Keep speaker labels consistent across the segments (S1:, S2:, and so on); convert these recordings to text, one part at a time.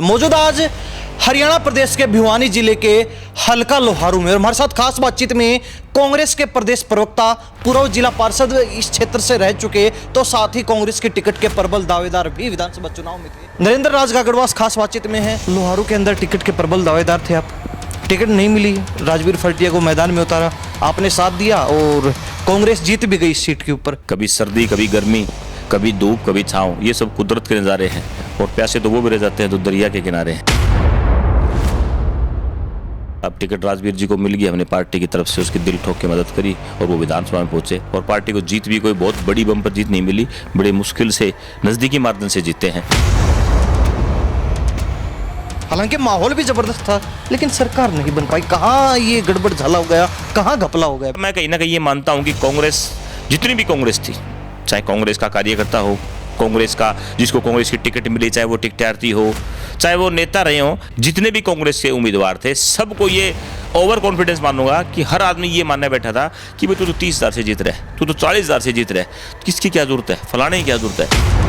S1: मौजूद आज हरियाणा प्रदेश के भिवानी जिले के हल्का लोहारू में और हमारे साथ खास बातचीत में कांग्रेस के प्रदेश प्रवक्ता पूर्व जिला पार्षद इस क्षेत्र से रह चुके तो साथ ही कांग्रेस के टिकट के प्रबल दावेदार भी विधानसभा चुनाव में थे। नरेंद्र राज गागड़वास खास बातचीत में है। लोहारू के अंदर टिकट के प्रबल दावेदार थे आप, टिकट नहीं मिली, राजवीर फरटिया को मैदान में उतारा, आपने साथ दिया और कांग्रेस जीत भी गई इस सीट के ऊपर।
S2: कभी सर्दी, कभी गर्मी, कभी धूप, कभी छाँव, ये सब कुदरत के नज़ारे हैं और प्यासे तो वो भी रह जाते हैं जो दरिया के किनारे हैं। अब टिकट राजवीर जी को मिल गई, हमने पार्टी की तरफ से उसकी दिल ठोक के मदद करी और वो विधानसभा में पहुंचे और पार्टी को जीत भी कोई बहुत बड़ी बम्पर जीत नहीं मिली, बड़े मुश्किल से नज़दीकी मार्जिन से जीते हैं।
S1: हालांकि माहौल भी जबरदस्त था लेकिन सरकार नहीं बन पाई। कहाँ ये गड़बड़ झाला हो गया, कहाँ घपला हो गया?
S2: मैं कहीं ना कहीं ये मानता हूँ कि कांग्रेस, जितनी भी कांग्रेस थी, चाहे कांग्रेस का कार्यकर्ता हो, कांग्रेस का जिसको कांग्रेस की टिकट मिली, चाहे वो टिकटार्थी हो, चाहे वो नेता रहे हों, जितने भी कांग्रेस के उम्मीदवार थे, सबको ये ओवर कॉन्फिडेंस मानूंगा कि हर आदमी ये मानने बैठा था कि भाई तू तो 30,000 से जीत रहे, तू तो 40,000 से जीत रहे, किसकी क्या जरूरत है, फलाने की क्या जरूरत है।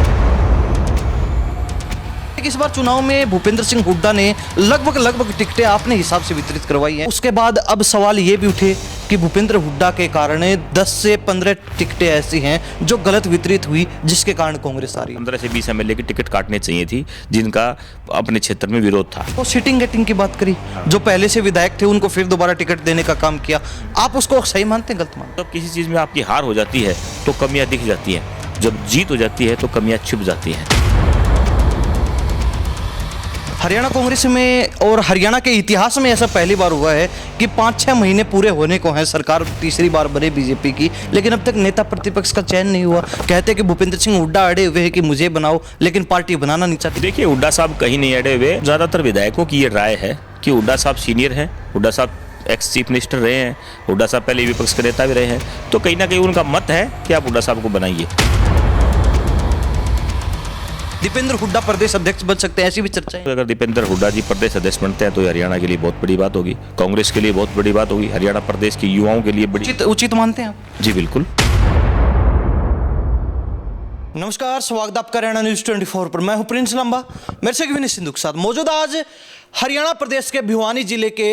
S1: इस बार चुनाव में भूपेंद्र सिंह हुड्डा ने लगभग टिकटें अपने हिसाब से वितरित करवाई हैं। उसके बाद अब सवाल ये भी उठे कि भूपेंद्र हुड्डा के कारण 10 से 15 टिकटें ऐसी हैं जो गलत वितरित हुई, जिसके कारण कांग्रेस आ रही है।
S2: 15 से 20 एमएलए की टिकट काटनी चाहिए थी जिनका अपने क्षेत्र में विरोध था।
S1: तो सिटिंग गेटिंग की बात करी, जो पहले से विधायक थे उनको फिर दोबारा टिकट देने का काम किया, आप उसको सही मानते हैं, गलत मानते हैं?
S2: जब किसी चीज़ में आपकी हार हो जाती है तो कमियां दिख जाती हैं, जब जीत हो जाती है तो कमियां छिप जाती हैं।
S1: हरियाणा कांग्रेस में और हरियाणा के इतिहास में ऐसा पहली बार हुआ है कि 5-6 महीने पूरे होने को हैं, सरकार तीसरी बार बने बीजेपी की, लेकिन अब तक नेता प्रतिपक्ष का चयन नहीं हुआ। कहते हैं कि भूपेंद्र सिंह हुड्डा अड़े हुए हैं कि मुझे बनाओ, लेकिन पार्टी बनाना नहीं चाहती।
S2: देखिए, हुड्डा साहब कहीं नहीं अड़े हुए। ज़्यादातर विधायकों की ये राय है कि हुड्डा साहब सीनियर हैं, हुड्डा साहब एक्स चीफ मिनिस्टर रहे हैं, हुड्डा साहब पहले विपक्ष के नेता भी रहे हैं, तो कहीं ना कहीं उनका मत है कि आप हुड्डा साहब को बनाइए।
S1: दीपेंद्र हुड्डा प्रदेश अध्यक्ष बन सकते हैं, ऐसी भी चर्चा है।
S2: अगर दीपेंद्र हुड्डा जी प्रदेश अध्यक्ष बनते हैं तो हरियाणा के लिए बहुत बड़ी बात होगी, कांग्रेस के लिए बहुत बड़ी बात होगी, हरियाणा प्रदेश के युवाओं के लिए बड़ी
S1: उचित मानते हैं आप?
S2: जी बिल्कुल।
S1: नमस्कार, स्वागत आपका हरियाणा न्यूज 24 पर। मैं हूं प्रिंस लंबा, मेरे से विनीत सिंधु के साथ। मौजूद आज हरियाणा प्रदेश के भिवानी जिले के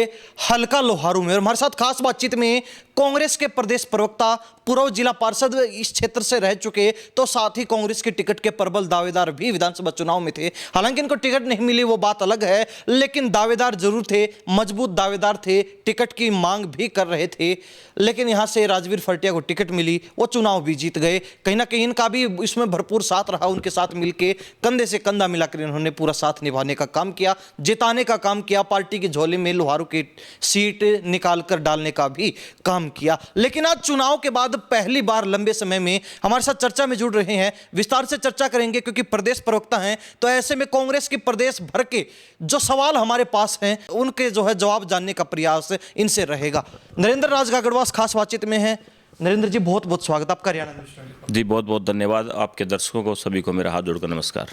S1: हल्का लोहारू में और हमारे साथ खास बातचीत में कांग्रेस के प्रदेश प्रवक्ता पूर्व जिला पार्षद इस क्षेत्र से रह चुके तो साथ ही कांग्रेस के टिकट के प्रबल दावेदार भी विधानसभा चुनाव में थे। हालांकि इनको टिकट नहीं मिली वो बात अलग है, लेकिन दावेदार जरूर थे, मजबूत दावेदार थे, टिकट की मांग भी कर रहे थे। लेकिन यहाँ से राजवीर फरटिया को टिकट मिली, वो चुनाव भी जीत गए। कहीं ना कहीं इनका भी इसमें भरपूर साथ रहा, उनके साथ मिलकर कंधे से कंधा मिलाकर इन्होंने पूरा साथ निभाने का काम किया, जिताने का काम किया, पार्टी की झोले में लोहारू की सीट निकाल कर डालने का भी काम किया। लेकिन आज चुनाव के बाद पहली बार लंबे समय में हमारे साथ चर्चा में जुड़ रहे हैं, विस्तार से चर्चा करेंगे क्योंकि प्रदेश प्रवक्ता हैं, तो ऐसे में कांग्रेस की प्रदेश भर के जो सवाल हमारे पास हैं उनके जो है जवाब जानने का प्रयास इनसे रहेगा। नरेंद्र राज गागड़वास खास बातचीत में है। नरेंद्र जी, बहुत बहुत स्वागत आपका हरियाणा न्यूज़।
S2: जी बहुत बहुत धन्यवाद, आपके दर्शकों को सभी को मेरा हाथ जोड़कर नमस्कार।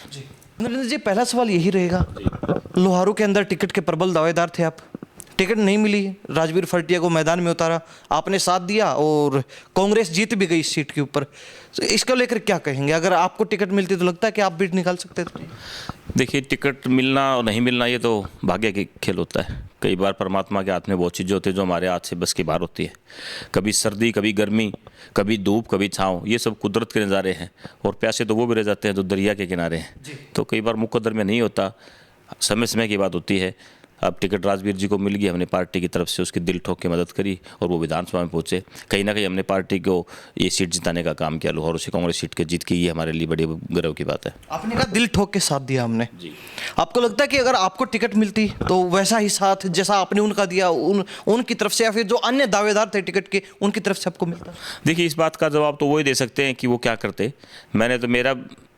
S1: नरेंद्र जी, पहला सवाल यही रहेगा, लोहारू के अंदर टिकट के प्रबल दावेदार थे आप, टिकट नहीं मिली, राजवीर फरटिया को मैदान में उतारा, आपने साथ दिया और कांग्रेस जीत भी गई इस सीट के ऊपर। इसको लेकर क्या कहेंगे? अगर आपको टिकट मिलती तो लगता है कि आप भी निकाल सकते थे?
S2: देखिए, टिकट मिलना और नहीं मिलना ये तो भाग्य के खेल होता है। कई बार परमात्मा के हाथ में बहुत चीज़ें होती है जो हमारे हाथ से बस की बाहर होती है। कभी सर्दी, कभी गर्मी, कभी धूप, कभी छाँव, ये सब कुदरत के नज़ारे हैं और प्यासे तो वो भी रह जाते हैं जो दरिया के किनारे हैं। तो कई बार मुकद्दर में नहीं होता, समय समय की बात होती है। अब टिकट राजवीर जी को मिल गई, हमने पार्टी की तरफ से उसकी दिल ठोक के मदद करी और वो विधानसभा में पहुंचे। कहीं ना कहीं हमने पार्टी को ये सीट जिताने का काम किया, लाहौर से कांग्रेस सीट के जीत की, ये हमारे लिए बड़ी गर्व की बात है।
S1: आपने कहा दिल ठोक के साथ दिया हमने जी। आपको लगता है कि अगर आपको टिकट मिलती तो वैसा ही साथ जैसा आपने उनका दिया उनकी तरफ से या फिर जो अन्य दावेदार थे टिकट के उनकी तरफ से आपको मिलता?
S2: देखिए, इस बात का जवाब तो वही दे सकते हैं कि वो क्या करते। मैंने तो मेरा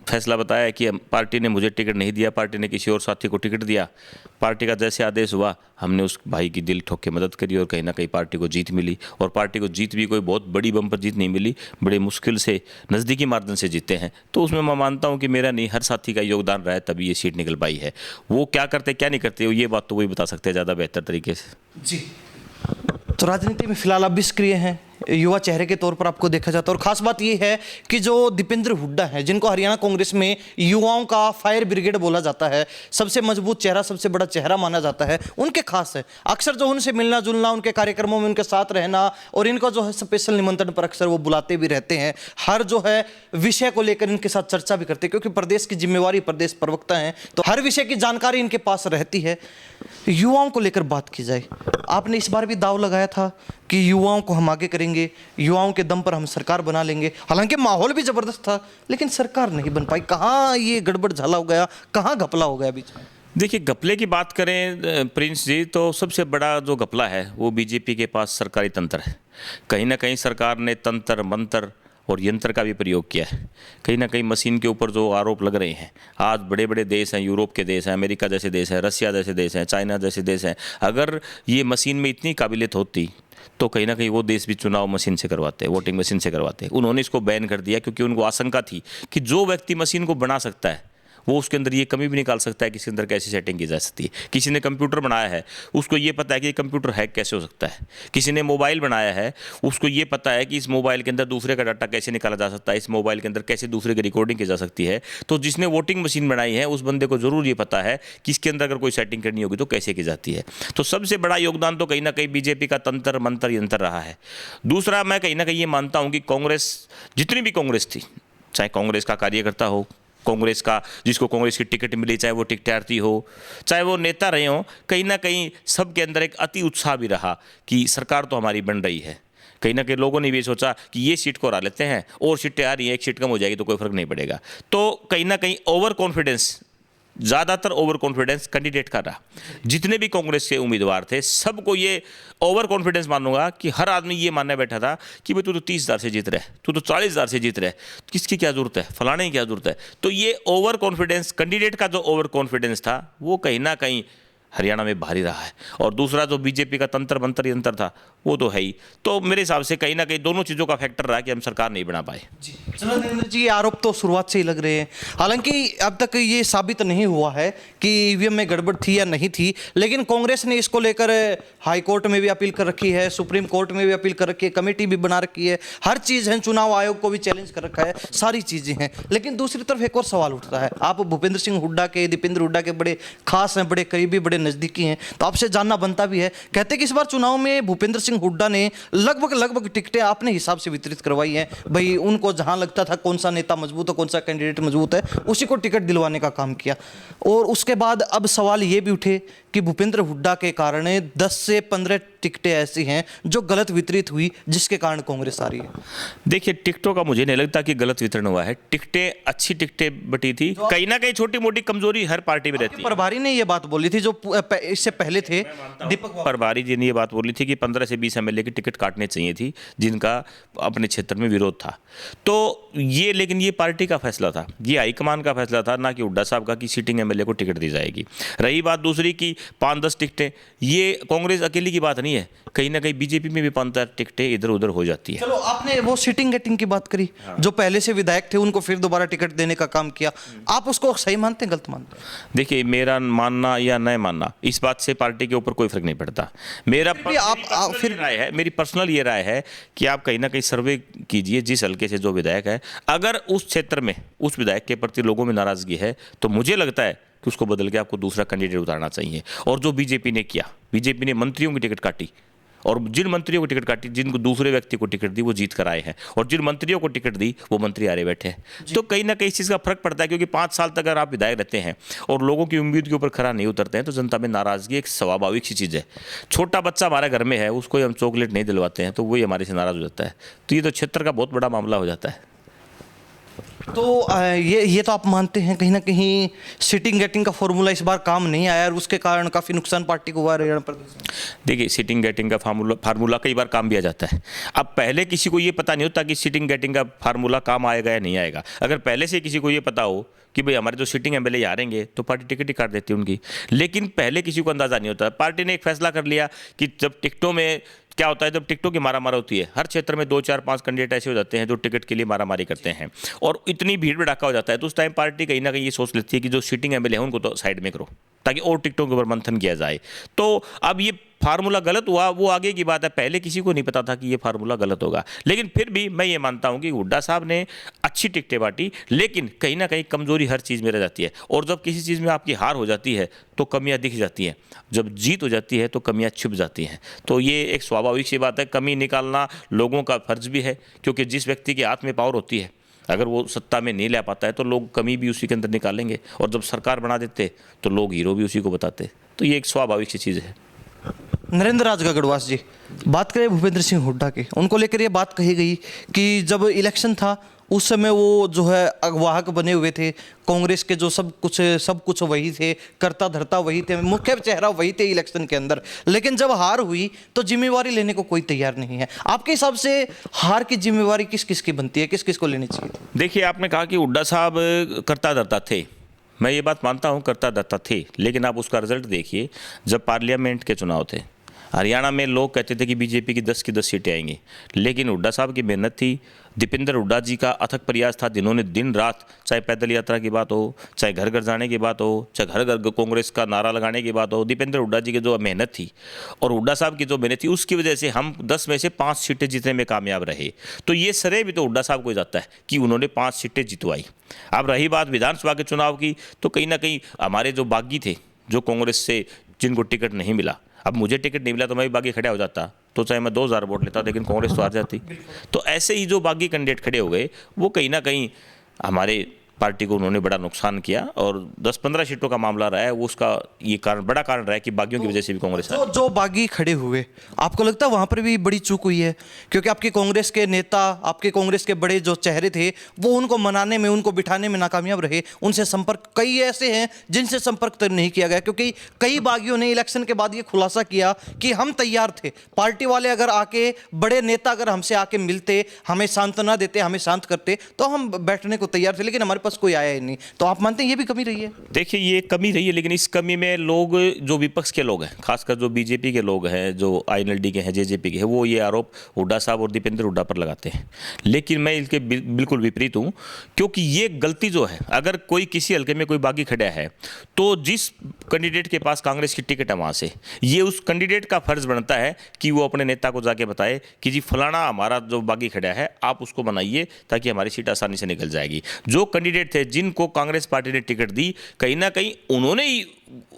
S2: फैसला बताया कि पार्टी ने मुझे टिकट नहीं दिया, पार्टी ने किसी और साथी को टिकट दिया। पार्टी का जैसे आदेश हुआ, हमने उस भाई की दिल ठोक के मदद करी और कहीं ना कहीं पार्टी को जीत मिली और पार्टी को जीत भी कोई बहुत बड़ी बम्पर जीत नहीं मिली, बड़े मुश्किल से नज़दीकी मार्जिन से जीते हैं। तो उसमें मैं मानता हूं कि मेरा नहीं, हर साथी का योगदान रहा है तभी ये सीट निकल पाई है। वो क्या करते क्या नहीं करते ये बात तो वही बता सकते हैं ज़्यादा बेहतर तरीके से।
S1: जी तो राजनीति में फिलहाल आप भी सक्रिय हैं, युवा चेहरे के तौर पर आपको देखा जाता है, और खास बात यह है कि जो दीपेंद्र हुड्डा हैं, जिनको हरियाणा कांग्रेस में युवाओं का फायर ब्रिगेड बोला जाता है, सबसे मजबूत चेहरा, सबसे बड़ा चेहरा माना जाता है, उनके खास है अक्सर जो उनसे मिलना जुलना, उनके कार्यक्रमों में उनके साथ रहना, और इनका जो है स्पेशल निमंत्रण पर अक्सर वो बुलाते भी रहते हैं, हर जो है विषय को लेकर इनके साथ चर्चा भी करते हैं, क्योंकि प्रदेश की जिम्मेवारी, प्रदेश प्रवक्ता हैं, तो हर विषय की जानकारी इनके पास रहती है। युवाओं को लेकर बात की जाए, आपने इस बार भी दाव लगाया था कि युवाओं को हम आगे करेंगे, युवाओं के दम पर हम सरकार बना लेंगे, हालांकि माहौल भी जबरदस्त था, लेकिन सरकार नहीं बन पाई। कहाँ ये गड़बड़ झाला हो गया, कहाँ घपला हो गया बीच में?
S2: देखिए, घपले की बात करें प्रिंस जी, तो सबसे बड़ा जो घपला है वो बीजेपी के पास सरकारी तंत्र है। कहीं ना कहीं सरकार ने तंत्र मंत्र और यंत्र का भी प्रयोग किया है। कहीं ना कहीं मशीन के ऊपर जो आरोप लग रहे हैं, आज बड़े बड़े देश हैं, यूरोप के देश हैं, अमेरिका जैसे देश हैं, रसिया जैसे देश हैं, चाइना जैसे देश हैं, अगर ये मशीन में इतनी काबिलियत होती तो कहीं ना कहीं वो देश भी चुनाव मशीन से करवाते, वोटिंग मशीन से करवाते। उन्होंने इसको बैन कर दिया क्योंकि उनको आशंका थी कि जो व्यक्ति मशीन को बना सकता है वो उसके अंदर ये कमी भी निकाल सकता है कि इसके अंदर कैसी सेटिंग की जा सकती है। किसी ने कंप्यूटर बनाया है, उसको ये पता है कि ये कंप्यूटर हैक कैसे हो सकता है। किसी ने मोबाइल बनाया है, उसको ये पता है कि इस मोबाइल के अंदर दूसरे का डाटा कैसे निकाला जा सकता है, इस मोबाइल के अंदर कैसे दूसरे की रिकॉर्डिंग की जा सकती है। तो जिसने वोटिंग मशीन बनाई है उस बंदे को जरूर ये पता है कि इसके अंदर अगर कोई सेटिंग करनी होगी तो कैसे की जाती है। तो सबसे बड़ा योगदान तो कहीं ना कहीं बीजेपी का तंत्र मंत्र यंत्र रहा है। दूसरा, मैं कहीं ना कहीं ये मानता हूँ कि कांग्रेस, जितनी भी कांग्रेस थी, चाहे कांग्रेस का कार्यकर्ता हो, कांग्रेस का जिसको कांग्रेस की टिकट मिली, चाहे वो टिकटार्थी हो, चाहे वो नेता रहे हो, कहीं ना कहीं सबके अंदर एक अति उत्साह भी रहा कि सरकार तो हमारी बन रही है। कहीं ना कहीं लोगों ने भी सोचा कि ये सीट को हरा लेते हैं, और सीटें आ रही हैं, एक सीट कम हो जाएगी तो कोई फर्क नहीं पड़ेगा। तो कहीं ना कहीं ओवर कॉन्फिडेंस, ज़्यादातर ओवर कॉन्फिडेंस कैंडिडेट का रहा। जितने भी कांग्रेस के उम्मीदवार थे सबको ये ओवर कॉन्फिडेंस मानूंगा कि हर आदमी ये मानने बैठा था कि भाई तू तो 30,000 से जीत रहा है, तू तो 40,000 से जीत रहा है, किसकी क्या जरूरत है, फलाने की क्या जरूरत है। तो ये ओवर कॉन्फिडेंस, कैंडिडेट का जो ओवर कॉन्फिडेंस था वो कहीं ना कहीं हरियाणा में भारी रहा है। और दूसरा जो बीजेपी का तंत्र मंत्र यंत्र था वो तो है ही। तो मेरे हिसाब से कहीं ना कहीं दोनों चीज़ों का फैक्टर रहा कि हम सरकार नहीं बना पाए।
S1: चलो नरेंद्र जी, ये आरोप तो शुरुआत से ही लग रहे हैं, हालांकि अब तक ये साबित नहीं हुआ है कि ईवीएम में गड़बड़ थी या नहीं थी, लेकिन कांग्रेस ने इसको लेकर हाई कोर्ट में भी अपील कर रखी है, सुप्रीम कोर्ट में भी अपील कर रखी है, कमेटी भी बना रखी है, हर चीज़ है, चुनाव आयोग को भी चैलेंज कर रखा है, सारी चीज़ें हैं। लेकिन दूसरी तरफ एक और सवाल उठता है, आप भूपेंद्र सिंह हुड्डा के, दीपेंद्र हुड्डा के बड़े खास हैं, बड़े करीबी, बड़े नज़दीकी हैं, तो आपसे जानना बनता भी है। कहते हैं कि इस बार चुनाव में भूपेंद्र सिंह हुड्डा ने लगभग टिकटें अपने हिसाब से वितरित करवाई हैं। भाई उनको जहां लगता था कौन सा नेता मजबूत है, कौन सा कैंडिडेट मजबूत है, उसी को टिकट दिलवाने का काम किया। और उसके बाद अब सवाल ये भी उठे कि भूपेंद्र हुड्डा के कारण 10 से 15 टिकटें ऐसी हैं जो गलत वितरित हुई, जिसके कारण कांग्रेस आ रही है।
S2: देखिए, टिकटों का मुझे नहीं लगता कि गलत वितरण हुआ है। टिकटें, अच्छी टिकटें बटी थी। कहीं ना कहीं छोटी मोटी कमजोरी हर पार्टी में रहती है।
S1: प्रभारी ने ये बात बोली थी, जो इससे पहले थे, दीपक
S2: प्रभारी जी ने ये बात बोली थी कि 15 से 20 एमएलए की टिकट काटनी चाहिए थी जिनका अपने क्षेत्र में विरोध था। तो ये, लेकिन ये पार्टी का फैसला था, ये हाईकमान का फैसला था, ना कि हुड्डा साहब का कि सीटिंग एमएलए को टिकट दी जाएगी। रही बात दूसरी की 5-10 टिकटें, ये कांग्रेस अकेली की बात नहीं है, कहीं ना कहीं बीजेपी में भी 5-10 टिकटें इधर उधर हो जाती है।
S1: चलो, आपने वो सीटिंग गेटिंग की बात करी, जो पहले से विधायक थे उनको फिर दोबारा टिकट देने का काम किया, आप उसको सही मानते हैं, गलत मानते हैं?
S2: देखिए, मेरा मानना या नहीं मानना इस बात से पार्टी के ऊपर कोई फर्क नहीं पड़ता। मेरी पर्सनल ये राय है कि आप कहीं ना कहीं सर्वे कीजिए, जिस हल्के से जो विधायक है, अगर उस क्षेत्र में उस विधायक के प्रति लोगों में नाराजगी है तो मुझे लगता है कि उसको बदल के आपको दूसरा कैंडिडेट उतारना चाहिए। और जो बीजेपी ने किया, बीजेपी ने मंत्रियों की टिकट काटी, और जिन मंत्रियों को टिकट काटी, जिनको दूसरे व्यक्ति को टिकट दी वो जीत कर आए हैं, और जिन मंत्रियों को टिकट दी वो मंत्री आरे बैठे हैं। तो कहीं ना कहीं इस चीज़ का फर्क पड़ता है, क्योंकि 5 साल तक अगर आप विधायक रहते हैं और लोगों की उम्मीद के ऊपर खरा नहीं उतरते हैं तो जनता में नाराजगी एक स्वाभाविक सी चीज़ है। छोटा बच्चा हमारे घर में है, उसको हम चॉकलेट नहीं दिलवाते हैं तो वही हमारे से नाराज हो जाता है। तो ये तो क्षेत्र का बहुत बड़ा मामला हो जाता है।
S1: तो ये तो आप मानते हैं कहीं ना कहीं सीटिंग गेटिंग का फॉर्मूला इस बार काम नहीं आया और उसके कारण काफ़ी नुकसान पार्टी को हुआ हरियाणा प्रदेश में?
S2: देखिए, सीटिंग गेटिंग का फार्मूला कई बार काम भी आ जाता है। अब पहले किसी को ये पता नहीं होता कि सीटिंग गेटिंग का फार्मूला काम आएगा या नहीं आएगा। अगर पहले से किसी को ये पता हो कि भाई हमारे जो सीटिंग एमएलए आ रहेंगे तो पार्टी टिकट ही काट देती है उनकी, लेकिन पहले किसी को अंदाजा नहीं होता। पार्टी ने एक फैसला कर लिया कि जब टिकटों में क्या होता है, जब टिकटों की मारामारी होती है, हर क्षेत्र में 2, 4, 5 कैंडिडेट ऐसे हो जाते हैं जो टिकट के लिए मारामारी करते हैं और इतनी भीड़ भड़ाका हो जाता है, तो उस टाइम पार्टी कहीं ना कहीं ये सोच लेती है कि जो सीटिंग एमएलए है उनको तो साइड में करो ताकि और टिकटों के ऊपर मंथन किया जाए। तो अब ये फार्मूला गलत हुआ वो आगे की बात है, पहले किसी को नहीं पता था कि ये फार्मूला गलत होगा। लेकिन फिर भी मैं ये मानता हूँ कि हुड्डा साहब ने अच्छी टिकटें बांटी, लेकिन कहीं ना कहीं कमजोरी हर चीज़ में रह जाती है, और जब किसी चीज़ में आपकी हार हो जाती है तो कमियां दिख जाती हैं, जब जीत हो जाती है तो कमियां छुप जाती हैं। तो ये एक स्वाभाविक सी बात है, कमी निकालना लोगों का फर्ज भी है, क्योंकि जिस व्यक्ति के हाथ में पावर होती है अगर वो सत्ता में नहीं ला पाता है तो लोग कमी भी उसी के अंदर निकालेंगे, और जब सरकार बना देते तो लोग हीरो भी उसी को बताते। तो ये एक स्वाभाविक सी चीज़ है।
S1: नरेंद्र राज गगड़वास जी, बात करें भूपेंद्र सिंह हुड्डा की, उनको लेकर ये बात कही गई कि जब इलेक्शन था उस समय वो जो है अगवाहक बने हुए थे, कांग्रेस के जो सब कुछ वही थे, करता धरता वही थे, मुख्य चेहरा वही थे इलेक्शन के अंदर, लेकिन जब हार हुई तो जिम्मेवारी लेने को कोई तैयार नहीं है। आपके हिसाब से हार की जिम्मेवारी किस किस की बनती है, किस किस को लेनी चाहिए?
S2: देखिए, आपने कहा कि हुड्डा साहब करता धरता थे, मैं ये बात मानता हूँ करता धरता थे, लेकिन आप उसका रिजल्ट देखिए। जब पार्लियामेंट के चुनाव थे हरियाणा में, लोग कहते थे कि बीजेपी की 10 की 10 सीटें आएंगी, लेकिन हुड्डा साहब की मेहनत थी, दीपेंद्र हुड्डा जी का अथक प्रयास था, जिन्होंने दिन रात, चाहे पैदल यात्रा की बात हो, चाहे घर घर जाने की बात हो, चाहे घर घर कांग्रेस का नारा लगाने की बात हो, दीपेंद्र हुड्डा जी की जो मेहनत थी और हुड्डा साहब की जो मेहनत थी, उसकी वजह से हम 10 में से 5 सीटें जीतने में कामयाब रहे। तो ये श्रेय भी तो हुड्डा साहब को जाता है कि उन्होंने 5 सीटें जितवाई। अब रही बात विधानसभा के चुनाव की, तो कहीं ना कहीं हमारे जो बागी थे, जो कांग्रेस से जिनको टिकट नहीं मिला, अब मुझे टिकट नहीं मिला तो मैं भी बागी खड़ा हो जाता, तो चाहे मैं 2000 वोट लेता, लेकिन कांग्रेस तो हार जाती। तो ऐसे ही जो बागी कैंडिडेट खड़े हो गए, वो कहीं ना कहीं हमारे पार्टी को उन्होंने बड़ा नुकसान किया, और 10-15 सीटों का मामला रहा है, वो उसका ये कारण, बड़ा कारण रहा है कि बागियों की वजह से भी कांग्रेस
S1: जो बागी खड़े हुए, आपको लगता है वहां पर भी बड़ी चूक हुई है? क्योंकि आपके कांग्रेस के नेता, आपके कांग्रेस के बड़े जो चेहरे थे, वो उनको मनाने में, उनको बिठाने में नाकामयाब रहे। उनसे संपर्क, कई ऐसे हैं जिनसे संपर्क तक नहीं किया गया, क्योंकि कई बागियों ने इलेक्शन के बाद ये खुलासा किया कि हम तैयार थे, पार्टी वाले अगर आके, बड़े नेता अगर हमसे आके मिलते, हमें सांत्वना देते, हमें शांत करते, तो हम बैठने को तैयार थे, लेकिन हमारे पास कोई आया ही नहीं। तो आप मानते हैं ये भी कमी रही है?
S2: देखिए, ये कमी रही है, लेकिन इस कमी में लोग, जो विपक्ष के लोग हैं, खासकर जो बीजेपी के लोग हैं, जो आईएनएलडी के हैं, जेजेपी के हैं, वो ये आरोप हुड्डा साहब और दीपेंद्र हुड्डा पर लगाते हैं। लेकिन मैं इसके बिल्कुल विपरीत हूँ, क्योंकि ये गलती जो है, अगर कोई किसी हल्के में कोई बागी खड़ा है, तो जिस कैंडिडेट के पास कांग्रेस की टिकट है वहाँ से, ये उस कैंडिडेट का फर्ज बनता है कि वो अपने नेता को जाके बताए कि जी फलाना हमारा जो बागी खड़ा है, आप उसको बनाइए ताकि हमारी सीट आसानी से निकल जाएगी। जो कैंडिडेट थे जिनको कांग्रेस पार्टी ने टिकट दी, कहीं ना कहीं उन्होंने ही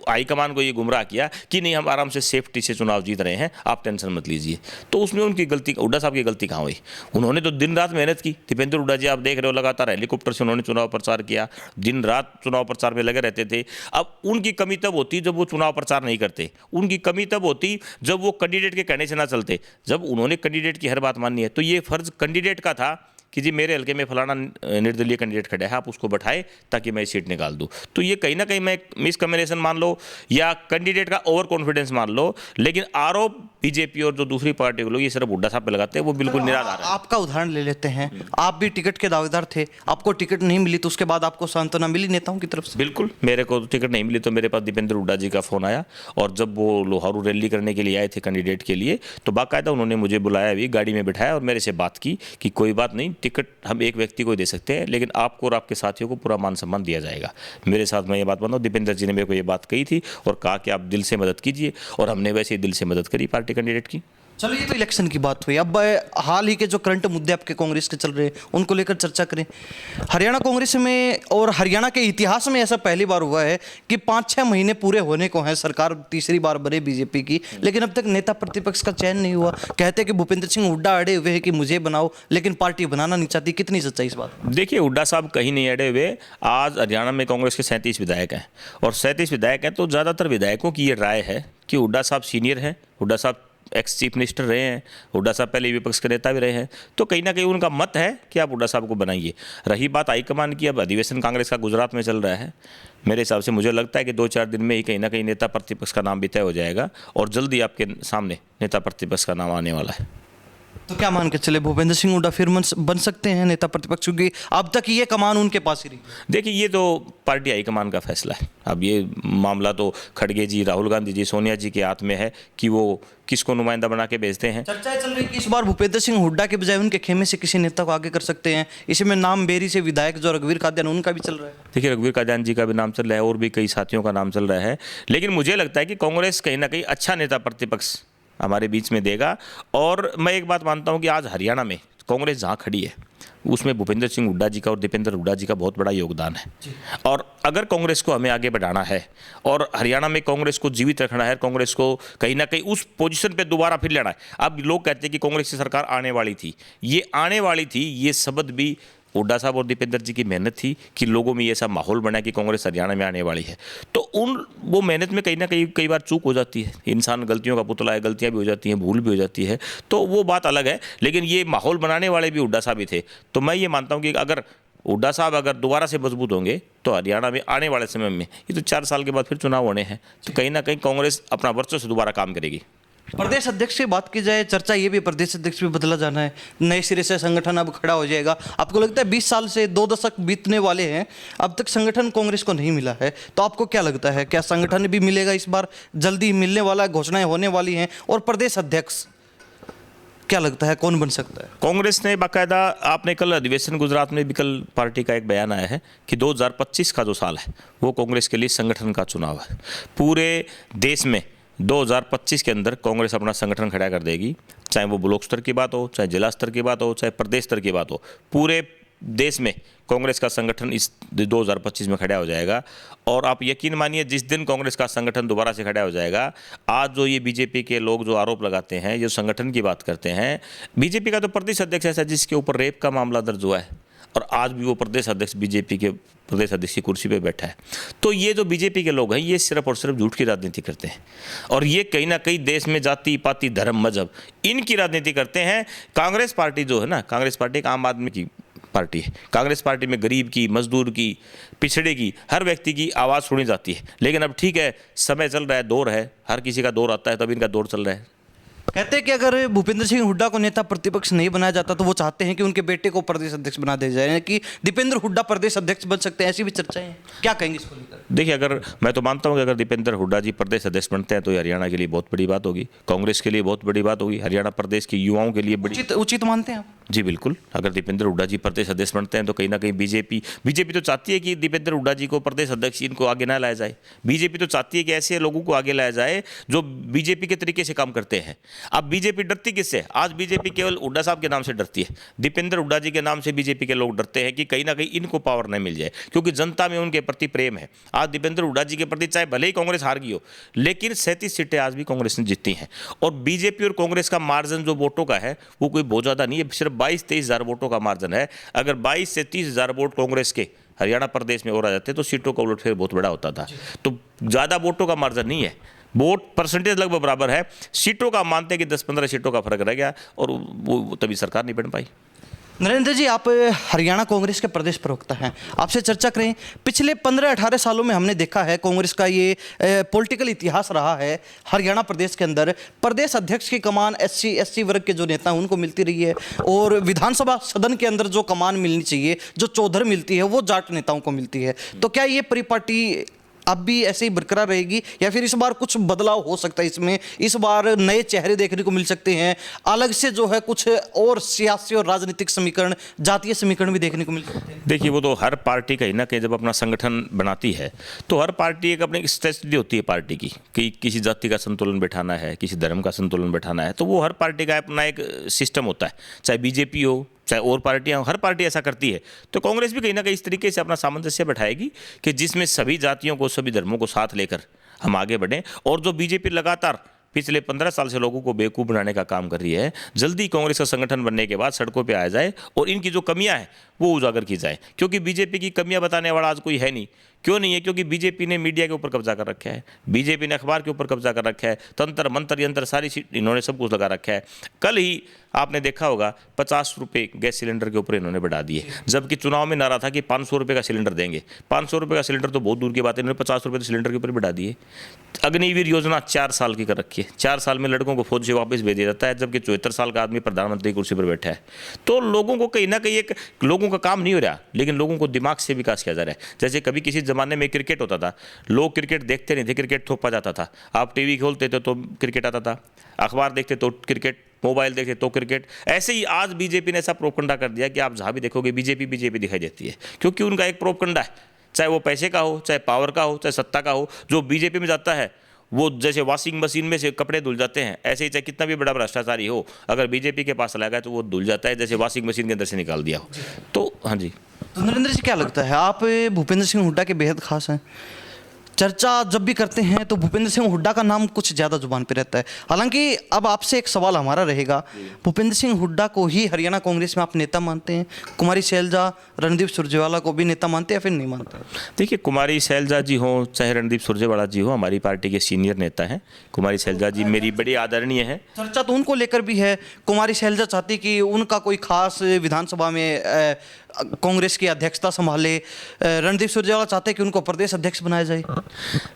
S2: हाईकमान को ये गुमराह किया कि नहीं, हम आराम से सेफ्टी से चुनाव जीत रहे हैं, आप टेंशन मत लीजिए। तो उसमें उनकी गलती, हुड्डा साहब की गलती कहाँ हुई? उन्होंने तो दिन रात मेहनत की। दीपेंद्र हुड्डा जी आप देख रहे हो, लगातार हेलीकॉप्टर से उन्होंने चुनाव प्रचार किया, दिन रात चुनाव प्रचार में लगे रहते थे। अब उनकी कमी तब होती जब वो चुनाव प्रचार नहीं करते, उनकी कमी तब होती जब वो कैंडिडेट के कहने से ना चलते। जब उन्होंने कैंडिडेट की हर बात माननी है, तो ये फर्ज कैंडिडेट का था कि जी मेरे हल्के में फलाना निर्दलीय कैंडिडेट खड़ा है, आप उसको बैठाए ताकि मैं सीट निकाल दूं। तो ये कहीं ना कहीं मैं मिसकम्युनिकेशन मान लो या कैंडिडेट का ओवर कॉन्फिडेंस मान लो, लेकिन आरोप बीजेपी और जो दूसरी पार्टी के लोग ये सिर्फ हुड्डा साहब पे लगाते हैं, वो बिल्कुल निराधार है।
S1: आपका उदाहरण ले लेते हैं, आप भी टिकट के दावेदार थे, आपको टिकट नहीं मिली, तो उसके बाद आपको सांत्वना मिली नेताओं की तरफ से?
S2: बिल्कुल, मेरे को टिकट नहीं मिली तो मेरे पास दीपेंद्र हुड्डा जी का फ़ोन आया, और जब वो लोहारू रैली करने के लिए आए थे कैंडिडेट के लिए, तो बाकायदा उन्होंने मुझे बुलाया भी, गाड़ी में बिठाया और मेरे से बात की कि कोई बात नहीं, टिकट हम एक व्यक्ति को दे सकते हैं, लेकिन आपको और आपके साथियों को पूरा मान सम्मान दिया जाएगा। मेरे साथ मैं ये बात मानता हूँ, दीपेंद्र जी ने मेरे को ये बात कही थी और कहा कि आप दिल से मदद कीजिए, और हमने वैसे ही दिल से मदद करी पार्टी कैंडिडेट की।
S1: चलो, ये तो इलेक्शन की बात हुई। अब हाल ही के जो करंट मुद्दे आपके कांग्रेस के चल रहे हैं, उनको लेकर चर्चा करें। हरियाणा कांग्रेस में और हरियाणा के इतिहास में ऐसा पहली बार हुआ है कि 5-6 महीने पूरे होने को हैं, सरकार तीसरी बार बने बीजेपी की, लेकिन अब तक नेता प्रतिपक्ष का चयन नहीं हुआ। कहते हैं कि भूपेंद्र सिंह हुड्डा अड़े हुए हैं कि मुझे बनाओ, लेकिन पार्टी बनाना नहीं चाहती। कितनी सच्चाई इस बात?
S2: देखिए, हुड्डा साहब कहीं नहीं अड़े हुए। आज हरियाणा में कांग्रेस के 37 विधायक हैं, और 37 विधायक हैं तो ज़्यादातर विधायकों की ये राय है कि हुड्डा साहब सीनियर हैं, हुड्डा साहब एक्स चीफ मिनिस्टर रहे हैं, हुड्डा साहब पहले विपक्ष के नेता भी रहे हैं, तो कहीं ना कहीं उनका मत है कि आप हुड्डा साहब को बनाइए। रही बात हाईकमान की, अब अधिवेशन कांग्रेस का गुजरात में चल रहा है, मेरे हिसाब से मुझे लगता है कि 2-4 दिन में ही कहीं ना कहीं नेता प्रतिपक्ष का नाम भी तय हो जाएगा, और जल्दी आपके सामने नेता प्रतिपक्ष का नाम आने वाला है।
S1: तो क्या मान के चले, भूपेंद्र सिंह हुड्डा फिर बन सकते हैं नेता प्रतिपक्ष, क्योंकि अब तक ये कमान उनके पास ही रही?
S2: देखिए, ये तो पार्टी हाईकमान का फैसला है। अब ये मामला तो खड़गे जी, राहुल गांधी जी, सोनिया जी के हाथ में है कि वो किसको नुमाइंदा बना के भेजते हैं।
S1: चर्चाएं चल रही कि इस बार भूपेंद्र सिंह हुड्डा के बजाय उनके खेमे से किसी नेता को आगे कर सकते हैं। इसी में नाम बेरी से विधायक जो रघुवीर कादियान, उनका भी चल रहा है।
S2: देखिए, रघुवीर कादियान जी का भी नाम चल रहा है और भी कई साथियों का नाम चल रहा है, लेकिन मुझे लगता है कि कांग्रेस कहीं ना कहीं अच्छा नेता प्रतिपक्ष हमारे बीच में देगा। और मैं एक बात मानता हूं कि आज हरियाणा में कांग्रेस जहां खड़ी है उसमें भूपेंद्र सिंह हुड्डा जी का और दीपेंद्र हुड्डा जी का बहुत बड़ा योगदान है। और अगर कांग्रेस को हमें आगे बढ़ाना है और हरियाणा में कांग्रेस को जीवित रखना है, कांग्रेस को कहीं ना कहीं उस पोजीशन पे दोबारा फिर लेना है। अब लोग कहते हैं कि कांग्रेस की सरकार आने वाली थी, ये आने वाली थी, ये शब्द भी हुड्डा साहब और दीपेंद्र जी की मेहनत थी कि लोगों में ये ऐसा माहौल बना कि कांग्रेस हरियाणा में आने वाली है। तो वो मेहनत में कहीं ना कहीं कई बार चूक हो जाती है। इंसान गलतियों का पुतला है, गलतियां भी हो जाती हैं, भूल भी हो जाती है, तो वो बात अलग है। लेकिन ये माहौल बनाने वाले भी हुड्डा साहब ही थे। तो मैं ये मानता हूँ कि अगर हुड्डा साहब अगर दोबारा से मजबूत होंगे तो हरियाणा में आने वाले समय में, ये तो 4 साल के बाद फिर चुनाव होने हैं, तो कहीं ना कहीं कांग्रेस अपना वर्चस्व दोबारा काम करेगी।
S1: प्रदेश अध्यक्ष की बात की जाए, चर्चा ये भी प्रदेश अध्यक्ष भी बदला जाना है, नए सिरे से संगठन अब खड़ा हो जाएगा। आपको लगता है 20 साल से 2 दशक बीतने वाले हैं, अब तक संगठन कांग्रेस को नहीं मिला है, तो आपको क्या लगता है, क्या संगठन भी मिलेगा इस बार? जल्दी मिलने वाला है, घोषणाएं होने वाली हैं। और प्रदेश अध्यक्ष क्या लगता है कौन बन सकता है?
S2: कांग्रेस ने बाकायदा, आपने कल अधिवेशन गुजरात में भी कल पार्टी का एक बयान आया है कि 2025 का जो साल है वो कांग्रेस के लिए संगठन का चुनाव है। पूरे देश में 2025 के अंदर कांग्रेस अपना संगठन खड़ा कर देगी, चाहे वो ब्लॉक स्तर की बात हो, चाहे जिला स्तर की बात हो, चाहे प्रदेश स्तर की बात हो। पूरे देश में कांग्रेस का संगठन इस 2025 में खड़ा हो जाएगा। और आप यकीन मानिए, जिस दिन कांग्रेस का संगठन दोबारा से खड़ा हो जाएगा, आज जो ये बीजेपी के लोग जो आरोप लगाते हैं, जो संगठन की बात करते हैं, बीजेपी का तो प्रदेश अध्यक्ष ऐसा जिसके ऊपर रेप का मामला दर्ज हुआ है और आज भी वो प्रदेश अध्यक्ष, बीजेपी के प्रदेश अध्यक्ष की कुर्सी पे बैठा है। तो ये जो बीजेपी के लोग हैं, ये सिर्फ और सिर्फ झूठ की राजनीति करते हैं और ये कहीं ना कहीं देश में जाति पाति धर्म मजहब इनकी राजनीति करते हैं। कांग्रेस पार्टी जो है ना, कांग्रेस पार्टी एक आम आदमी की पार्टी है। कांग्रेस पार्टी में गरीब की, मजदूर की, पिछड़े की, हर व्यक्ति की आवाज़ सुनी जाती है। लेकिन अब ठीक है, समय चल रहा है, दौर है, हर किसी का दौर आता है, तब इनका दौर चल रहा है।
S1: कहते हैं कि अगर भूपेंद्र सिंह हुड्डा को नेता प्रतिपक्ष नहीं बनाया जाता तो वो चाहते हैं कि उनके बेटे को प्रदेश अध्यक्ष बना दिया जाए, यानी कि दीपेंद्र हुड्डा प्रदेश अध्यक्ष बन सकते हैं, ऐसी भी चर्चाएं हैं। क्या कहेंगे इसको लेकर?
S2: देखिए, अगर मैं तो मानता हूं कि अगर दीपेंद्र हुड्डा जी प्रदेश अध्यक्ष बनते हैं तो ये हरियाणा के लिए बहुत बड़ी बात होगी, कांग्रेस के लिए बहुत बड़ी बात होगी, हरियाणा प्रदेश के युवाओं के लिए बड़ी
S1: उचित मानते हैं आप?
S2: जी बिल्कुल। अगर दीपेंद्र हुड्डा जी प्रदेश अध्यक्ष बनते हैं तो कहीं ना कहीं बीजेपी तो चाहती है कि दीपेंद्र हुड्डा जी को प्रदेश अध्यक्ष इनको आगे ना लाया जाए। बीजेपी तो चाहती है कि ऐसे लोगों को आगे लाया जाए जो बीजेपी के तरीके से काम करते हैं। अब बीजेपी डरती किससे? आज बीजेपी केवल हुड्डा साहब के नाम से डरती है, दीपेंद्र हुड्डा जी के नाम से बीजेपी के लोग डरते हैं कि कहीं ना कहीं इनको पावर न मिल जाए, क्योंकि जनता में उनके प्रति प्रेम है। आज दीपेंद्र हुड्डा जी के प्रति चाहे भले ही कांग्रेस हार गई हो, लेकिन 37 सीटें आज भी कांग्रेस ने जीती हैं। और बीजेपी और कांग्रेस का मार्जिन जो वोटों का है वो कोई बहुत ज़्यादा नहीं है, सिर्फ 22-23 हज़ार वोटों का मार्जिन है। अगर 22 से 30 हज़ार वोट कांग्रेस के हरियाणा प्रदेश में और आ जाते तो सीटों का उलटफेर बहुत बड़ा होता था। तो ज़्यादा वोटों का मार्जिन नहीं है, वोट परसेंटेज लगभग बराबर है, सीटों का मानते हैं कि 10-15 सीटों का फर्क रह गया और वो तभी सरकार नहीं बन पाई।
S1: नरेंद्र जी, आप हरियाणा कांग्रेस के प्रदेश प्रवक्ता हैं, आपसे चर्चा करें। पिछले 15-18 सालों में हमने देखा है कांग्रेस का ये पॉलिटिकल इतिहास रहा है। हरियाणा प्रदेश के अंदर प्रदेश अध्यक्ष की कमान SC वर्ग के जो नेता हैं उनको मिलती रही है और विधानसभा सदन के अंदर जो कमान मिलनी चाहिए, जो चौधर मिलती है, वो जाट नेताओं को मिलती है। तो क्या ये परिपाटी अब भी ऐसे ही बरकरार रहेगी या फिर इस बार कुछ बदलाव हो सकता है इसमें? इस बार नए चेहरे देखने को मिल सकते हैं, अलग से जो है कुछ और सियासी और राजनीतिक समीकरण, जातीय समीकरण भी देखने को मिल सकते हैं?
S2: देखिए, वो तो हर पार्टी कहीं ना कहीं जब अपना संगठन बनाती है तो हर पार्टी एक अपनी स्ट्रेटजी होती है पार्टी की कि किसी जाति का संतुलन बैठाना है, किसी धर्म का संतुलन बैठाना है, तो वो हर पार्टी का अपना एक सिस्टम होता है। चाहे बीजेपी हो, चाहे और पार्टियां, हर पार्टी ऐसा करती है। तो कांग्रेस भी कहीं ना कहीं इस तरीके से अपना सामंजस्य बैठाएगी कि जिसमें सभी जातियों को, सभी धर्मों को साथ लेकर हम आगे बढ़ें। और जो बीजेपी लगातार पिछले 15 साल से लोगों को बेवकूफ़ बनाने का काम कर रही है, जल्दी कांग्रेस का संगठन बनने के बाद सड़कों पे आया जाए और इनकी जो कमियां हैं वो उजागर की जाए, क्योंकि बीजेपी की कमियां बताने वाला आज कोई है नहीं। क्यों नहीं है? क्योंकि बीजेपी ने मीडिया के ऊपर कब्जा कर रखा है, बीजेपी ने अखबार के ऊपर कब्जा कर रखा है, तंत्र मंत्र यंत्र सारी चीज इन्होंने सब कुछ लगा रखा है। कल ही आपने देखा होगा 50 रुपये गैस सिलेंडर के ऊपर इन्होंने बढ़ा दिए, जबकि चुनाव में नारा था कि 500 रुपये का सिलेंडर देंगे। 500 रुपये का सिलेंडर तो बहुत दूर की बात है, इन्होंने 50 रुपये तो सिलेंडर के ऊपर बढ़ा दिए। अग्निवीर योजना 4 साल की कर रखी है, 4 साल में लड़कों को फौज से वापस भेजा जाता है, जबकि 74 साल का आदमी प्रधानमंत्री की कुर्सी पर बैठा है। तो लोगों को कहीं ना कहीं एक लोगों का काम नहीं हो रहा, लेकिन लोगों को दिमाग से विकास किया जा रहा है। जैसे कभी किसी ज़माने में क्रिकेट होता था, लोग क्रिकेट देखते नहीं थे, क्रिकेट थोपा जाता था। आप टीवी खोलते थे तो क्रिकेट आता था, अखबार देखते तो क्रिकेट, मोबाइल देखते तो क्रिकेट। ऐसे ही आज बीजेपी ने ऐसा प्रोपगंडा कर दिया कि आप जहाँ भी देखोगे बीजेपी बीजेपी दिखाई देती है, क्योंकि उनका एक प्रोपगंडा है, चाहे वो पैसे का हो, चाहे पावर का हो, चाहे सत्ता का हो। जो बीजेपी में जाता है वो जैसे वॉशिंग मशीन में से कपड़े धुल जाते हैं, ऐसे ही चाहे कितना भी बड़ा भ्रष्टाचारी हो, अगर बीजेपी के पास चला गया तो वो धुल जाता है, जैसे वॉशिंग मशीन के अंदर से निकाल दिया हो। तो हाँ जी।
S1: तो नरेंद्र जी, क्या लगता है, आप भूपेंद्र सिंह हुड्डा के बेहद खास हैं, चर्चा जब भी करते हैं तो भूपेंद्र सिंह हुड्डा का नाम कुछ ज़्यादा जुबान पे रहता है। हालांकि अब आपसे एक सवाल हमारा रहेगा, भूपेंद्र सिंह हुड्डा को ही हरियाणा कांग्रेस में आप नेता मानते हैं? कुमारी शैलजा, रणदीप सुरजेवाला को भी नेता मानते हैं या फिर नहीं मानते?
S2: देखिए, कुमारी शैलजा जी हो चाहे रणदीप सुरजेवाला जी हो, हमारी पार्टी के सीनियर नेता हैं। कुमारी शैलजा जी मेरी बड़ी आदरणीय है।
S1: चर्चा तो उनको लेकर भी है, कुमारी शैलजा चाहती कि उनका कोई खास विधानसभा में कांग्रेस की अध्यक्षता संभाले, रणदीप सुरजेवाला चाहते हैं कि उनको प्रदेश अध्यक्ष बनाया जाए।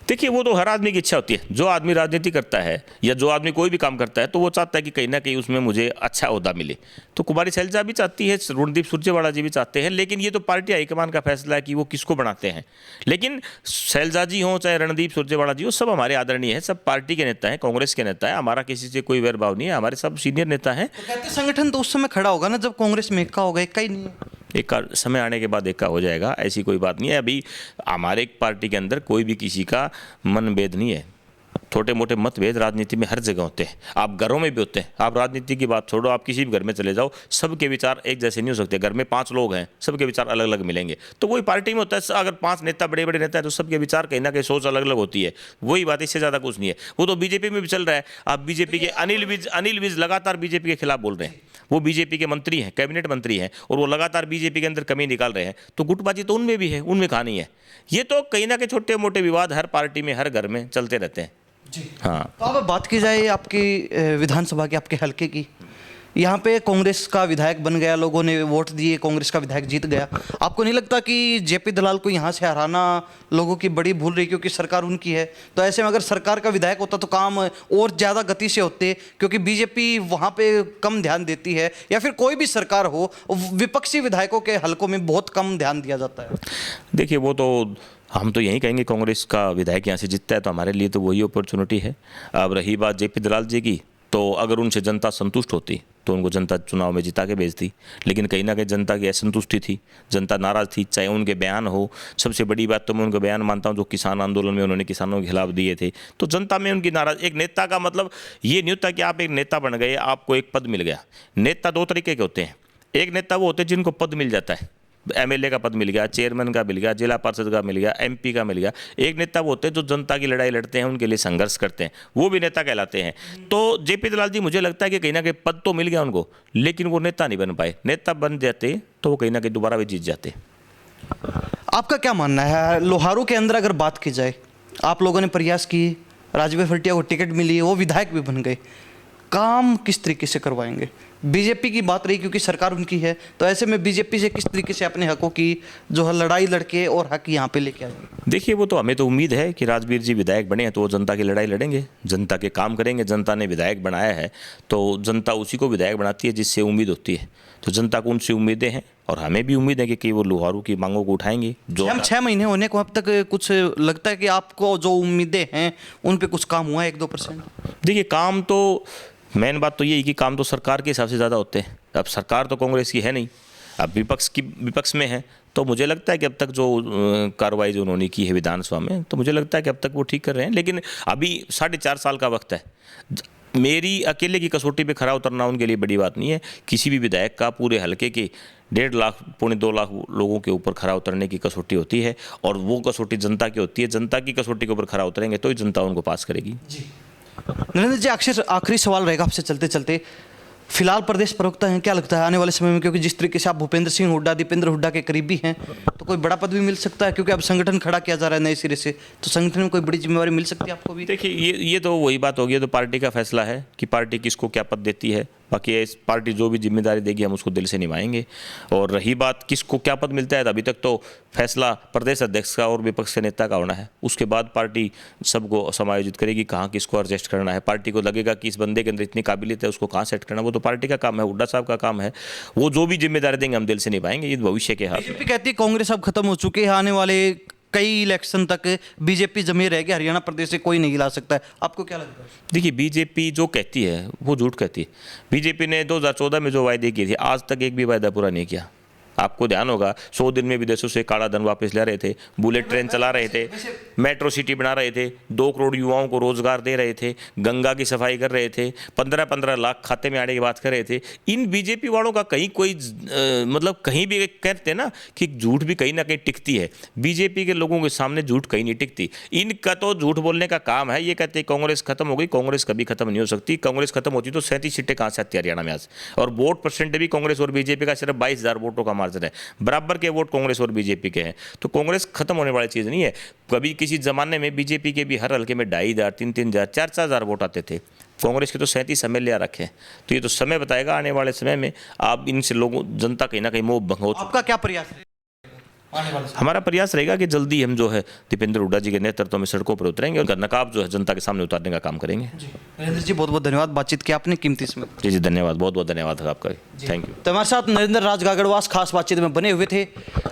S2: देखिए, वो तो हर आदमी की इच्छा होती है। जो आदमी राजनीति करता है या जो आदमी कोई भी काम करता है तो वो चाहता है कि कहीं ना कहीं उसमें मुझे अच्छा ओहदा मिले। तो कुमारी शैलजा भी चाहती है, रणदीप सुरजेवाला जी भी चाहते हैं, लेकिन ये तो पार्टी हाईकमान का फैसला है कि वो किसको बनाते हैं। लेकिन शैलजा जी हों चाहे रणदीप सुरजेवाला जी हो, सब हमारे आदरणीय हैं, सब पार्टी के नेता हैं, कांग्रेस के नेता हैं। हमारा किसी से कोई वैरभाव नहीं है, हमारे सब सीनियर नेता हैं।
S1: तो कहते संगठन तो उस समय खड़ा होगा ना जब कांग्रेस में इक्का होगा, इक्का ही नहीं है।
S2: एक समय आने के बाद एका हो जाएगा, ऐसी कोई बात नहीं है। अभी हमारे पार्टी के अंदर कोई भी किसी का मनभेद नहीं है। छोटे मोटे मतभेद राजनीति में हर जगह होते हैं, आप घरों में भी होते हैं। आप राजनीति की बात छोड़ो, आप किसी भी घर में चले जाओ, सबके विचार एक जैसे नहीं हो सकते। घर में 5 लोग हैं, सबके विचार अलग अलग मिलेंगे। तो वही पार्टी में होता है, अगर 5 नेता बड़े बड़े नेता हैं तो सबके विचार कहीं ना कहीं सोच अलग अलग होती है। वही बात, इससे ज़्यादा कुछ नहीं है। वो तो बीजेपी में भी चल रहा है। आप बीजेपी के अनिल विज लगातार बीजेपी के खिलाफ बोल रहे हैं। वो बीजेपी के मंत्री हैं, कैबिनेट मंत्री हैं, और वो लगातार बीजेपी के अंदर कमी निकाल रहे हैं। तो गुटबाजी तो उनमें भी है, उनमें कहानी है। ये तो कहीं ना कहीं छोटे मोटे विवाद हर पार्टी में, हर घर में चलते रहते हैं जी। हाँ,
S1: तो अब बात की जाए आपकी विधानसभा के, आपके हलके की, यहाँ पे कांग्रेस का विधायक बन गया, लोगों ने वोट दिए, कांग्रेस का विधायक जीत गया। आपको नहीं लगता कि जेपी दलाल को यहाँ से हराना लोगों की बड़ी भूल रही, क्योंकि सरकार उनकी है? तो ऐसे में अगर सरकार का विधायक होता तो काम और ज़्यादा गति से होते, क्योंकि बीजेपी वहाँ पे कम ध्यान देती है, या फिर कोई भी सरकार हो, विपक्षी विधायकों के हलकों में बहुत कम ध्यान दिया जाता है।
S2: देखिए, वो तो हम तो यही कहेंगे, कांग्रेस का विधायक यहाँ से जीतता है तो हमारे लिए तो वही अपॉर्चुनिटी है। अब रही बात जेपी दलाल जी की, तो अगर उनसे जनता संतुष्ट होती तो उनको जनता चुनाव में जिता के भेजती। लेकिन कहीं ना कहीं जनता की असंतुष्टि थी, जनता नाराज़ थी, चाहे उनके बयान हो। सबसे बड़ी बात तो मैं उनके बयान मानता हूँ जो किसान आंदोलन में उन्होंने किसानों के खिलाफ दिए थे। तो जनता में उनकी नाराज, एक नेता का मतलब ये नहीं होता कि आप एक नेता बन गए, आपको एक पद मिल गया। नेता 2 तरीके के होते हैं। एक नेता वो होते हैं जिनको पद मिल जाता है, एमएलए का पद मिल गया, चेयरमैन का मिल गया, जिला पार्षद का मिल गया, एमपी का मिल गया। एक नेता वो होते हैं जो जनता की लड़ाई लड़ते हैं, उनके लिए संघर्ष करते हैं, वो भी नेता कहलाते हैं। तो जेपी दलाल जी, मुझे लगता है कि कहीं ना कहीं पद तो मिल गया उनको, लेकिन वो नेता नहीं बन पाए। नेता बन जाते तो वो कहीं ना कहीं दोबारा भी जीत जाते।
S1: आपका क्या मानना है, लोहारू के अंदर अगर बात की जाए, आप लोगों ने प्रयास की, राजवीर फटिया को टिकट मिली, वो विधायक भी बन गए, काम किस तरीके से करवाएंगे? बीजेपी की बात रही क्योंकि सरकार उनकी है, तो ऐसे में बीजेपी से किस तरीके से अपने हकों की जो है लड़ाई लड़के और हक यहाँ पे लेके आएंगे?
S2: देखिए, वो तो हमें तो उम्मीद है कि राजवीर जी विधायक बने हैं तो वो जनता की लड़ाई लड़ेंगे, जनता के काम करेंगे। जनता ने विधायक बनाया है तो जनता उसी को विधायक बनाती है जिससे उम्मीद होती है। तो जनता को उनसे उम्मीदें हैं और हमें भी उम्मीद है कि वो लोहारू की मांगों को उठाएंगे। जो
S1: हम 6 महीने होने को अब तक कुछ लगता है कि आपको जो उम्मीदें हैं उन पर कुछ काम हुआ है 1-2%?
S2: देखिए, काम तो मेन बात तो यही कि काम तो सरकार के हिसाब से ज़्यादा होते हैं। अब सरकार तो कांग्रेस की है नहीं, अब विपक्ष में है। तो मुझे लगता है कि अब तक जो कार्रवाई जो उन्होंने की है विधानसभा में, तो मुझे लगता है कि अब तक वो ठीक कर रहे हैं। लेकिन अभी 4.5 साल का वक्त है। मेरी अकेले की कसौटी पे खरा उतरना उनके लिए बड़ी बात नहीं है। किसी भी विधायक का पूरे हलके के 1.5 लाख, 2.25 लाख लोगों के ऊपर खरा उतरने की कसौटी होती है, और वो कसौटी जनता की होती है। जनता की कसौटी के ऊपर खरा उतरेंगे तो ही जनता उनको पास करेगी।
S1: नरेंद्र जी, आखिरी सवाल रहेगा आपसे चलते चलते। फिलहाल प्रदेश प्रवक्ता हैं, क्या लगता है आने वाले समय में, क्योंकि जिस तरीके से आप भूपेंद्र सिंह हुड्डा, दीपेंद्र हुड्डा के करीबी हैं, तो कोई बड़ा पद भी मिल सकता है, क्योंकि अब संगठन खड़ा किया जा रहा है नए सिरे से, तो संगठन में कोई बड़ी जिम्मेवारी मिल सकती है आपको भी?
S2: देखिए ये तो वही बात होगी, तो पार्टी का फैसला है कि पार्टी किसको क्या पद देती है। बाकी इस पार्टी जो भी जिम्मेदारी देगी हम उसको दिल से निभाएंगे। और रही बात किसको क्या पद मिलता है, तो अभी तक तो फैसला प्रदेश अध्यक्ष का और विपक्ष के नेता का होना है। उसके बाद पार्टी सबको समायोजित करेगी, कहाँ किसको एडजस्ट करना है। पार्टी को लगेगा कि इस बंदे के अंदर इतनी काबिलियत है, उसको कहाँ सेट करना, वो तो पार्टी का काम है, हुड्डा साहब का काम है। वो जो भी जिम्मेदारी देंगे हम दिल से निभाएंगे, ये भविष्य के हाथ में।
S1: बीजेपी कहती है कांग्रेस अब खत्म हो चुकी है, आने वाले कई इलेक्शन तक बीजेपी जमी रहेगी, हरियाणा प्रदेश से कोई नहीं हिला सकता है, आपको क्या लगता है?
S2: देखिए बीजेपी जो कहती है वो झूठ कहती है। बीजेपी ने 2014 में जो वायदे किए थे आज तक एक भी वायदा पूरा नहीं किया। आपको ध्यान होगा 100 दिन में विदेशों से काला धन वापस ले रहे थे, बुलेट ट्रेन चला रहे थे, मेट्रो सिटी बना रहे थे, 2 करोड़ युवाओं को रोजगार दे रहे थे, गंगा की सफाई कर रहे थे, 15-15 लाख खाते में आने की बात कर रहे थे। इन बीजेपी वालों का कहीं कोई मतलब कहीं भी कहते ना कि झूठ भी कहीं ना कहीं टिकती है। बीजेपी के लोगों के सामने झूठ कहीं नहीं टिकती। इनका तो झूठ बोलने का काम है। ये कहते कांग्रेस खत्म हो गई, कांग्रेस कभी खत्म नहीं हो सकती। कांग्रेस खत्म होती तो 37 सीटें कहाँ से आती हरियाणा में आज, और वोट परसेंट भी कांग्रेस और बीजेपी का सिर्फ 22,000 वोटों का मार्जिन है, बराबर के वोट कांग्रेस और बीजेपी के हैं। तो कांग्रेस खत्म होने वाली चीज़ नहीं है। कभी किसी जमाने में बीजेपी के भी हर हल्के में 2,500, 3,000, 4,000 वोट आते थे। कांग्रेस के तो 37 एमएलए रखे। तो ये तो समय बताएगा आने वाले समय में आप इनसे लोगों जनता कहीं ना कहीं मोह भंग हो।
S1: आपका क्या प्रयास है?
S2: हमारा प्रयास रहेगा कि जल्दी हम जो है दीपेंद्र हुड्डा जी के नेतृत्व में सड़कों पर उतरेंगे और नकाब जो है जनता के सामने उतारने का काम करेंगे।
S1: नरेंद्र जी बहुत बहुत धन्यवाद, बातचीत किया आपने कीमती समय।
S2: जी धन्यवाद, बहुत बहुत धन्यवाद आपका, थैंक यू।
S1: तो हमारे साथ नरेंद्र राज गागड़वास खास बातचीत में बने हुए थे।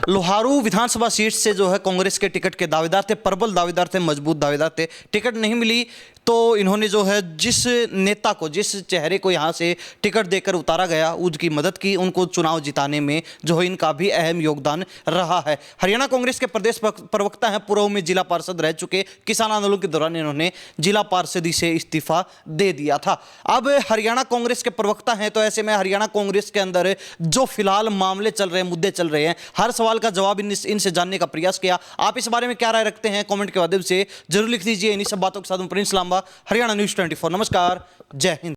S1: लोहारू विधानसभा सीट से जो है कांग्रेस के टिकट के दावेदार थे, प्रबल दावेदार थे, मजबूत दावेदार थे। टिकट नहीं मिली तो इन्होंने जो है जिस नेता को, जिस चेहरे को यहाँ से टिकट देकर उतारा गया उसकी मदद की, उनको चुनाव जिताने में जो है इनका भी अहम योगदान रहा है। हरियाणा कांग्रेस के प्रदेश प्रवक्ता हैं, पूर्व में जिला पार्षद रह चुके। किसान आंदोलन के दौरान इन्होंने जिला पार्षदी से इस्तीफा दे दिया था। अब हरियाणा कांग्रेस के प्रवक्ता हैं, तो ऐसे में हरियाणा कांग्रेस के अंदर जो फिलहाल मामले चल रहे हैं, मुद्दे चल रहे हैं, हर सवाल का जवाब इनसे जानने का प्रयास किया। आप इस बारे में क्या राय रखते हैं कमेंट के माध्यम से जरूर लिख दीजिए। इन्हीं सब बातों के साथ प्रिंस लांबा, हरियाणा न्यूज़ 24। नमस्कार, जय हिंद।